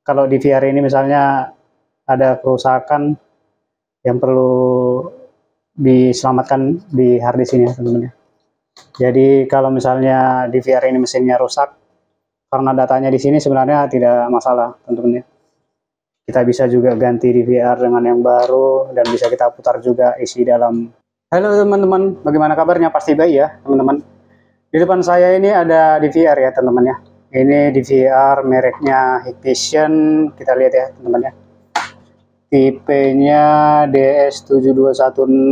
kalau di VR ini misalnya ada kerusakan yang perlu diselamatkan di harddisk ini ya teman-teman. Jadi kalau misalnya di VR ini mesinnya rusak karena datanya di sini sebenarnya tidak masalah teman-teman ya. Kita bisa juga ganti di VR dengan yang baru dan bisa kita putar juga isi dalam. Halo teman-teman, bagaimana kabarnya? Pasti baik ya teman-teman. Di depan saya ini ada di VR ya teman-teman ya. Ini di VR mereknya Hikvision, kita lihat ya teman-teman ya. Tipenya DS7216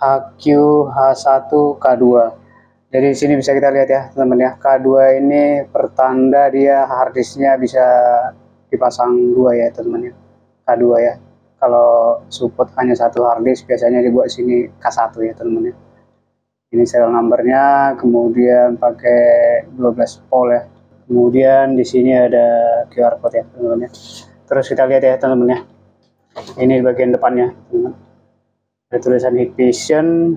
HQ-H1K2. Jadi di sini bisa kita lihat ya teman-teman ya. K2 ini pertanda dia harddisknya bisa dipasang dua ya teman-teman ya. K2 ya. Kalau support hanya satu harddisk biasanya dibuat sini K1 ya teman-teman ya. Ini serial numbernya, kemudian pakai 12 volt ya. Kemudian di sini ada QR code ya teman-teman ya. Terus kita lihat ya teman-teman ya. Ini bagian depannya teman-teman. Ada tulisan Hikvision,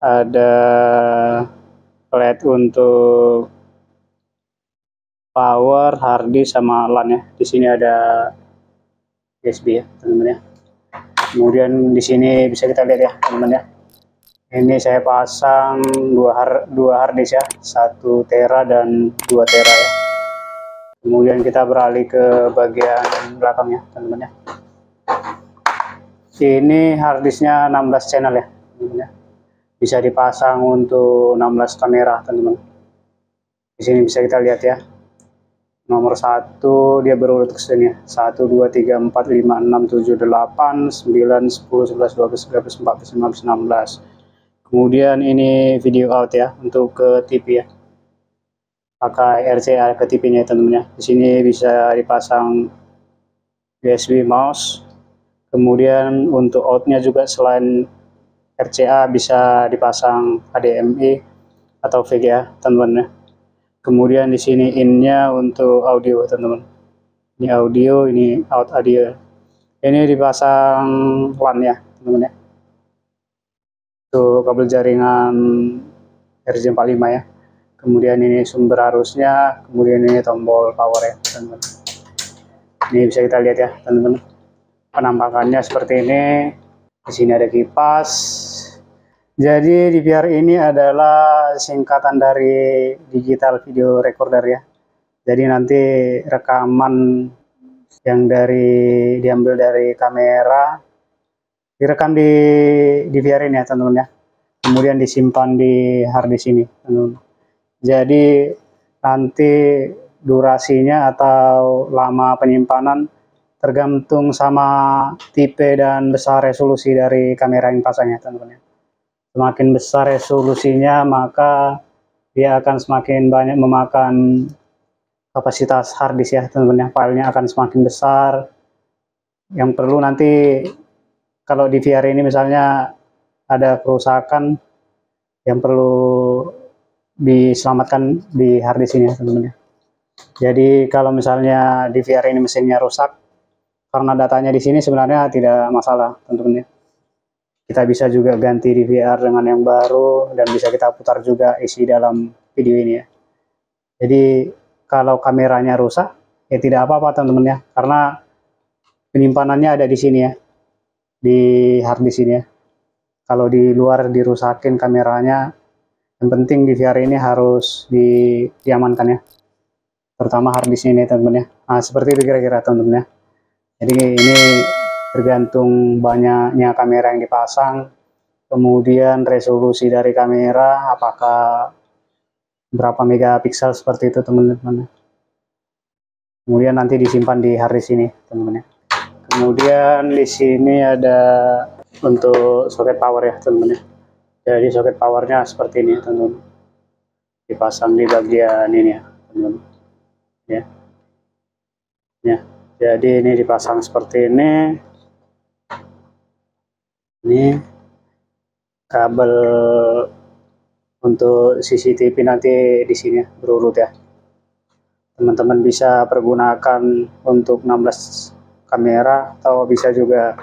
ada LED untuk power, harddisk sama LAN ya. Di sini ada USB ya teman-teman ya. Kemudian di sini bisa kita lihat ya teman-teman ya. Ini saya pasang dua harddisk ya, 1 tera dan 2 tera ya. Kemudian kita beralih ke bagian belakangnya teman-teman ya. Ini harddisknya 16 channel ya teman-teman ya. Bisa dipasang untuk 16 kamera teman-teman. Di sini bisa kita lihat ya. Nomor 1 dia berurut ke sini ya. 1 2 3 4 5 6 7 8 9 10 11 12 13 14 15 16. Kemudian ini video out ya untuk ke TV ya. Pakai RCA ke TV-nya teman-teman ya. Di sini bisa dipasang USB mouse. Kemudian untuk outnya juga selain RCA bisa dipasang HDMI atau VGA teman-teman ya. Kemudian di sini in-nya untuk audio teman-teman. Ini audio, ini out audio. Ini dipasang LAN ya teman-teman ya. Itu kabel jaringan RJ45 ya. Kemudian ini sumber arusnya, kemudian ini tombol power ya teman-teman. Ini bisa kita lihat ya teman-teman. Penampakannya seperti ini. Di sini ada kipas. Jadi di VR ini adalah singkatan dari digital video recorder ya. Jadi nanti rekaman yang diambil dari kamera direkam di VR ini ya teman-teman ya. Kemudian disimpan di harddisk ini teman-teman. Jadi nanti durasinya atau lama penyimpanan tergantung sama tipe dan besar resolusi dari kamera yang pasangnya teman-teman ya. Semakin besar resolusinya maka dia akan semakin banyak memakan kapasitas harddisk ya teman-teman ya. Filenya akan semakin besar. Yang perlu nanti kalau di VR ini misalnya ada kerusakan yang perlu diselamatkan di harddisk ini ya teman-teman ya. Jadi kalau misalnya di VR ini mesinnya rusak karena datanya di sini sebenarnya tidak masalah teman-teman ya. Kita bisa juga ganti di VR dengan yang baru dan bisa kita putar juga isi dalam video ini ya. Jadi kalau kameranya rusak ya tidak apa-apa teman-teman ya, karena penyimpanannya ada di sini ya, di harddisk ini ya. Kalau di luar dirusakin kameranya, yang penting di VR ini harus diamankan ya, terutama harddisk ini teman-teman ya. Nah seperti itu kira-kira teman-teman ya. Jadi ini tergantung banyaknya kamera yang dipasang, kemudian resolusi dari kamera apakah berapa megapiksel seperti itu teman-teman. Kemudian nanti disimpan di harddisk ini teman-teman ya. Kemudian di sini ada untuk soket power ya teman-teman ya. Jadi soket powernya seperti ini teman-teman. Dipasang di bagian ini ya teman-teman. Ya. Ya. Jadi ini dipasang seperti ini. Ini kabel untuk CCTV nanti di sini berurut ya. Teman-teman bisa pergunakan untuk 16 kamera atau bisa juga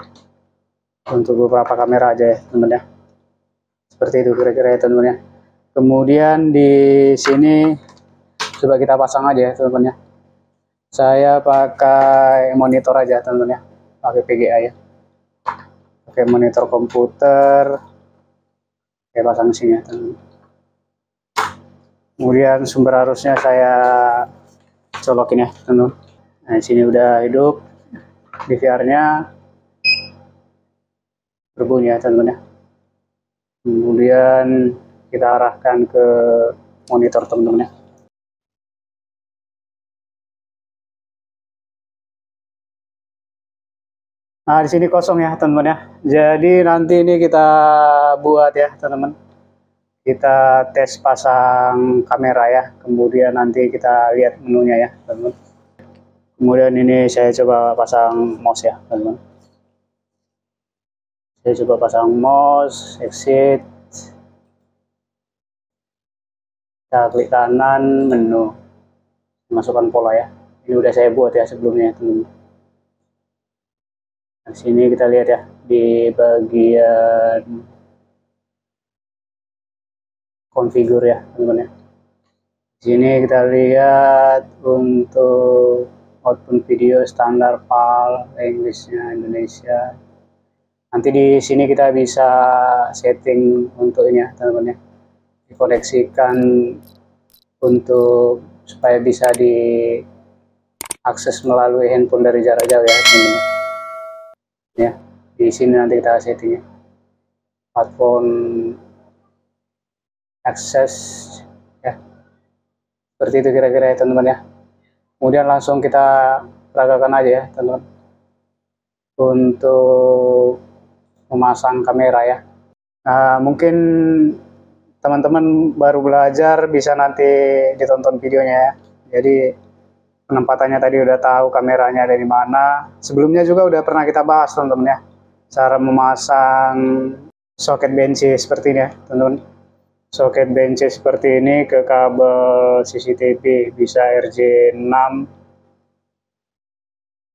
untuk beberapa kamera aja ya teman-teman ya. Seperti itu kira-kira ya teman-teman ya. Kemudian di sini coba kita pasang aja ya teman-teman ya. Saya pakai monitor aja teman-teman ya, pakai VGA ya, pakai monitor komputer, kayak pasang mesinnya teman-teman. Kemudian sumber arusnya saya colokin ya teman-teman. Nah di sini udah hidup, DVR-nya berbunyi ya teman-teman ya. Kemudian kita arahkan ke monitor teman-teman ya. Nah di sini kosong ya teman-teman ya. Jadi nanti ini kita buat ya teman-teman. Kita tes pasang kamera ya. Kemudian nanti kita lihat menunya ya teman-teman. Kemudian ini saya coba pasang mouse ya teman-teman. Saya coba pasang mouse, exit. Kita klik kanan, menu, masukkan pola ya. Ini udah saya buat ya sebelumnya teman-teman. Nah, sini kita lihat ya di bagian configure ya teman-teman ya. Di sini kita lihat untuk output video standar PAL, Englishnya Indonesia. Nanti di sini kita bisa setting untuk ini ya teman-teman ya, dikoneksikan untuk supaya bisa diakses melalui handphone dari jarak jauh ya teman-teman ya. Di sini nanti kita settingnya smartphone akses ya, seperti itu kira-kira ya teman-teman ya. Kemudian langsung kita peragakan aja ya teman-teman untuk memasang kamera ya. Nah, mungkin teman-teman baru belajar bisa nanti ditonton videonya ya. Jadi penempatannya tadi udah tahu kameranya ada di mana. Sebelumnya juga udah pernah kita bahas teman-teman ya, cara memasang soket benci seperti ini ya teman-teman. Soket benci seperti ini ke kabel CCTV bisa RJ6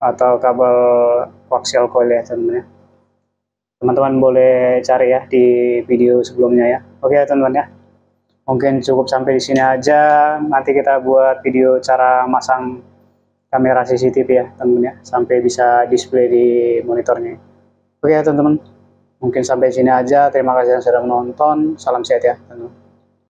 atau kabel coaxial coil ya teman-teman ya. Teman-teman boleh cari ya di video sebelumnya ya. Oke ya teman-teman ya. Mungkin cukup sampai di sini aja. Nanti kita buat video cara masang kamera CCTV ya teman-teman ya, sampai bisa display di monitornya. Oke ya teman-teman. Mungkin sampai sini aja. Terima kasih yang sudah menonton. Salam sehat ya teman-teman.